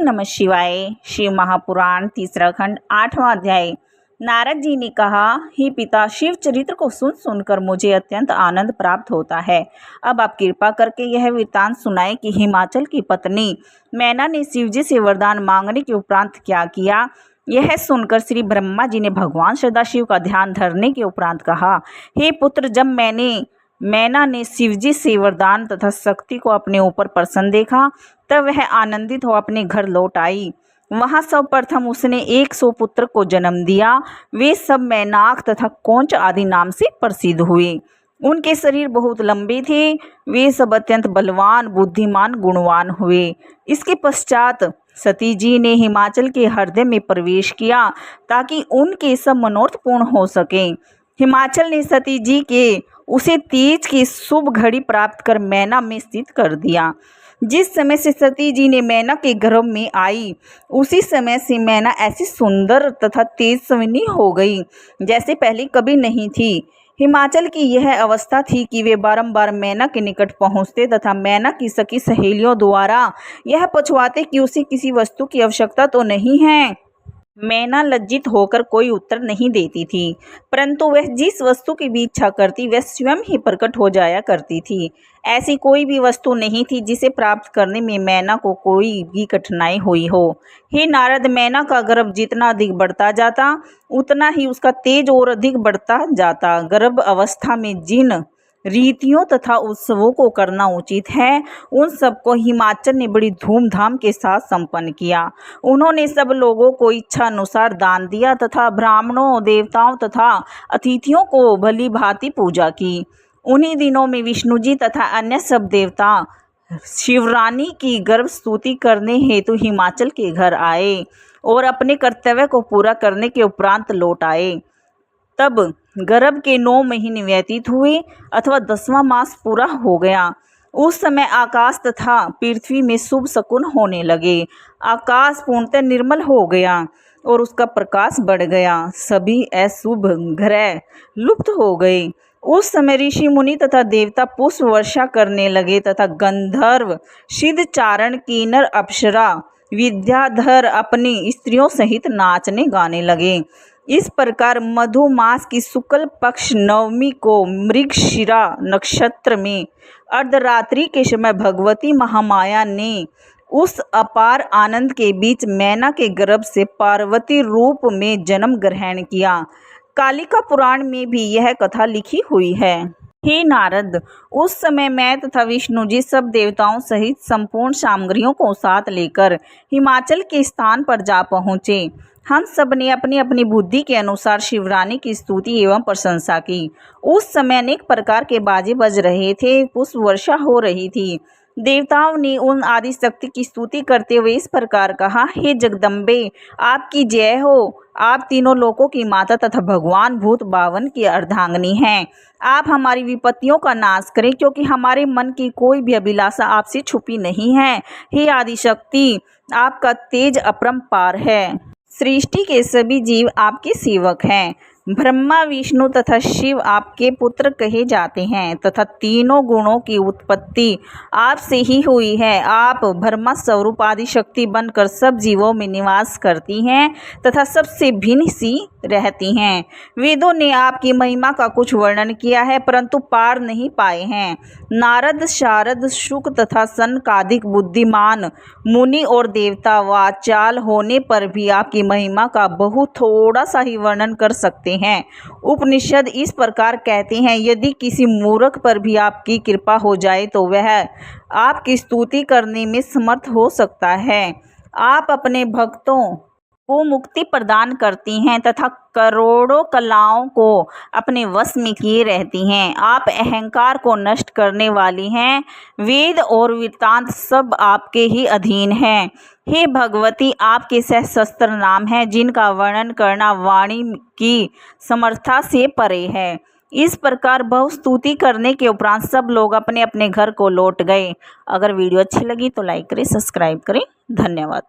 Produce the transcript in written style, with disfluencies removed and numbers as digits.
नमः शिवाय। शिव महापुराण तीसरा खंड 8वां अध्याय। नारद जी ने कहा, हे पिता, शिव चरित्र को सुन सुनकर मुझे अत्यंत आनंद प्राप्त होता है। अब आप कृपा करके यह वृत्तांत सुनाए कि हिमाचल की पत्नी मैना ने शिवजी से वरदान मांगने के उपरांत क्या किया। यह सुनकर श्री ब्रह्मा जी ने भगवान सदाशिव का ध्यान धरने के उपरांत कहा, हे पुत्र, जब मैना ने शिवजी से वरदान तथा शक्ति को अपने ऊपर प्रसन्न देखा, तब वह आनंदित हो अपने घर लौट आई। वहां सर्वप्रथम उसने 100 पुत्र को जन्म दिया। वे सब मैनाक तथा कौंच आदि नाम से प्रसिद्ध हुए। उनके शरीर बहुत लंबे थे। वे सब अत्यंत बलवान, बुद्धिमान, गुणवान हुए। इसके पश्चात सती जी ने हिमाचल के हृदय में प्रवेश किया ताकि उनके सब मनोरथ पूर्ण हो सके। हिमाचल ने सती जी के उसे तीज की शुभ घड़ी प्राप्त कर मैना में स्थित कर दिया। जिस समय से सती जी ने मैना के गर्भ में आई, उसी समय से मैना ऐसी सुंदर तथा तेजस्विनी हो गई जैसे पहले कभी नहीं थी। हिमाचल की यह अवस्था थी कि वे बारंबार मैना के निकट पहुंचते तथा मैना की सखी सहेलियों द्वारा यह पूछवाते कि उसे किसी वस्तु की आवश्यकता तो नहीं है। मैना लज्जित होकर कोई उत्तर नहीं देती थी, परंतु वह जिस वस्तु की भी इच्छा करती वह स्वयं ही प्रकट हो जाया करती थी। ऐसी कोई भी वस्तु नहीं थी जिसे प्राप्त करने में मैना को कोई भी कठिनाई हुई हो। हे नारद, मैना का गर्भ जितना अधिक बढ़ता जाता, उतना ही उसका तेज और अधिक बढ़ता जाता। गर्भ अवस्था में जिन रीतियों तथा उत्सवों को करना उचित है, उन सबको हिमाचल ने बड़ी धूमधाम के साथ संपन्न किया। उन्होंने सब लोगों को इच्छा अनुसार दान दिया तथा ब्राह्मणों, देवताओं तथा अतिथियों को भली भांति पूजा की। उन्हीं दिनों में विष्णु जी तथा अन्य सब देवता शिवरानी की गर्भ स्तुति करने हेतु हिमाचल के घर आए और अपने कर्तव्य को पूरा करने के उपरांत लौट आए। तब गर्भ के 9 महीने व्यतीत हुए अथवा 10वां मास पूरा हो गया। उस समय आकाश तथा पृथ्वी में शुभ शकुन होने लगे। आकाश पूर्णतः निर्मल हो गया और उसका प्रकाश बढ़ गया। सभी अशुभ ग्रह लुप्त हो गए। उस समय ऋषि मुनि तथा देवता पुष्प वर्षा करने लगे तथा गंधर्व, सिद्ध, चारण, किन्नर, अप्सरा, विद्याधर अपनी स्त्रियों सहित नाचने गाने लगे। इस प्रकार मधुमास की शुक्ल पक्ष नवमी को मृगशिरा नक्षत्र में अर्धरात्रि के समय भगवती महामाया ने उस अपार आनंद के बीच मैना के गर्भ से पार्वती रूप में जन्म ग्रहण किया। कालिका पुराण में भी यह कथा लिखी हुई है। हे नारद, उस समय मैं तथा विष्णु जी सब देवताओं सहित संपूर्ण सामग्रियों को साथ लेकर हिमाचल के स्थान पर जा पहुँचे। हम सब ने अपनी अपनी बुद्धि के अनुसार शिवरानी की स्तुति एवं प्रशंसा की। उस समय अनेक प्रकार के बाजे बज रहे थे, पुष्प वर्षा हो रही थी। देवताओं ने उन आदि शक्ति की स्तुति करते हुए इस प्रकार कहा, हे जगदम्बे, आपकी जय हो। आप तीनों लोकों की माता तथा भगवान भूत बावन की अर्धांगिनी हैं। आप हमारी विपत्तियों का नाश करें, क्योंकि हमारे मन की कोई भी अभिलाषा आपसे छुपी नहीं है। हे आदिशक्ति, आपका तेज अपरंपार है। सृष्टि के सभी जीव आपके सेवक हैं। ब्रह्मा, विष्णु तथा शिव आपके पुत्र कहे जाते हैं तथा तीनों गुणों की उत्पत्ति आपसे ही हुई है। आप ब्रह्मा स्वरूप आदि शक्ति बनकर सब जीवों में निवास करती हैं तथा सबसे भिन्न सी रहती हैं। वेदों ने आपकी महिमा का कुछ वर्णन किया है, परंतु पार नहीं पाए हैं। नारद, शारद, शुक तथा सनकादिक बुद्धिमान मुनि और देवता वाचाल होने पर भी आपकी महिमा का बहुत थोड़ा सा ही वर्णन कर सकते हैं। उपनिषद इस प्रकार कहते हैं, यदि किसी मूर्ख पर भी आपकी कृपा हो जाए तो वह आपकी स्तुति करने में समर्थ हो सकता है। आप अपने भक्तों को मुक्ति प्रदान करती हैं तथा करोड़ों कलाओं को अपने वश में किए रहती हैं। आप अहंकार को नष्ट करने वाली हैं। वेद और वृत्तांत सब आपके ही अधीन हैं। हे भगवती, आपके सहस्त्र नाम हैं जिनका वर्णन करना वाणी की समर्था से परे है। इस प्रकार बहु स्तुति करने के उपरांत सब लोग अपने अपने घर को लौट गए। अगर वीडियो अच्छी लगी तो लाइक करें, सब्सक्राइब करें। धन्यवाद।